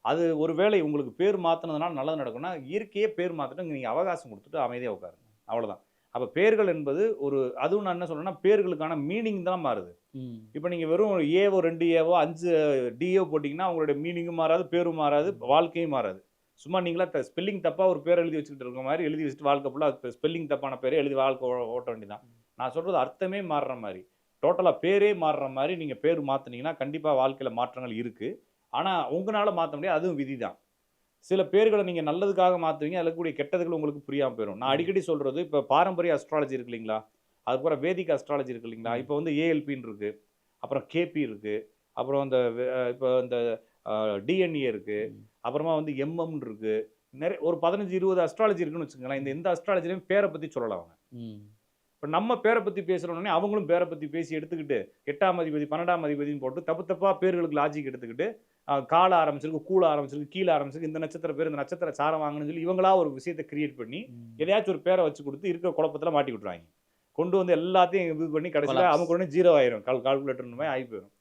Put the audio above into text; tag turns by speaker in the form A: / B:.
A: அது ஒரு வேளை உங்களுக்கு பேர் மாத்துனதுனால நல்லது நடக்கும்னா, இயற்கையே பேர் மாத்தட்டும். நீங்க அவகாசம் குடுத்துட்டு அமைதியா உட்காருங்க. அவ்வளோதான். அப்ப பெயர்கள் என்பது அதுவும் நான் என்ன சொல்றேன்னா, பேர்களுக்கான மீனிங் தான் மாறுது.
B: ம்.
A: இப்ப நீங்க வெறும் ஏவோ, 2 ஏவோ, 5 டியோ போட்டீங்கன்னா, உங்களுடைய மீனிங்கும் மாறாது, பேரும் மாறாது,
B: ம்.
A: வாழ்க்கையும் மாறாது. சும்மா நீங்களா ஸ்பெல்லிங் தப்பா ஒரு பேர எழுதி வச்சுக்கிட்டு இருக்க மாரி எழுதி வச்சுட்டு வாழ்க்கை ஃபுல்லா ஸ்பெல்லிங் தப்பான பேர எழுதி வாழ்க்கை ஓட்ட வேண்டியது தான். நான் சொல்றது அர்த்தமே மாறுற மாரி. டோட்டலா பேரே மாறுற மாரி நீங்க பேர் மாத்துனீங்கன்னா, கண்டிப்பா வாழ்க்கையில மாற்றங்கள் இருக்கு. ஆனா, உங்கனால மாத்த முடியாது. அதுவும் விதி தான். சில பேர்கள நீங்க நல்லதுக்காக மாத்துவீங்க. அதில இருக்கக்கூடிய கெட்டதுகள் உங்களுக்கு புரியாம போயிரும். நான்
B: ம்.
A: அடிக்கடி சொல்றது, இப்ப பாரம்பரிய அஸ்ட்ராலஜி இருக்கு இல்லீங்களா? அதுக்கப்புறம் வேதிக் அஸ்ட்ராலஜி இருக்கு இல்லீங்களா?
B: ம்.
A: இப்ப வந்து ஏஎல்பின்னு இருக்கு. அப்புறம் கேபி இருக்கு. அப்புறம் இந்த இப்ப இந்த அ டிஎன்ஏ இருக்கு.
B: ம்.
A: அப்புறமா வந்து எம்எம்ன்னு இருக்கு. ஒரு 15, 20 அஸ்ட்ராலஜி இருக்குன்னு வச்சுக்கங்களேன். இந்த
B: ம்.
A: எந்த அஸ்ட்ராலஜிலயும் பேர பத்தி சொல்லலாம் அவங்க.
B: ம்.
A: இப்ப நம்ம பேர பத்தி பேசுறோனே, அவங்களும் பேர பத்தி பேசி எடுத்துக்கிட்டு, 8ஆம் அதிபதி, 12ஆம் அதிபதின்னு போட்டு தப்பு தப்பா பேர்களுக்கு லாஜிக் எடுத்துக்கிட்டு, கால ஆரம்பிச்சிருக்கு, கூல ஆரம்பிச்சிருக்கு, கீழ ஆரம்பிச்சிருக்கு, இந்த நட்சத்திர பேர், இந்த நட்சத்திர சாரம் வாங்கணும்னு சொல்லி இவங்களா ஒரு விஷயத்த கிரியேட் பண்ணி,
B: ம்.
A: எதையாச்சும் ஒரு பேர வச்சு குடுத்து இருக்கிற குழப்பத்துல மாட்டி விட்டுருவாய்ங்க. கொண்டு வந்து எல்லாத்தையும் இது பண்ணி கடைசியில
B: கொலாப்ஸ்.
A: அமுக்குனோனே 0 ஆயிரும். கால்குலேட்டர் மாரி ஆயி போயிரும்.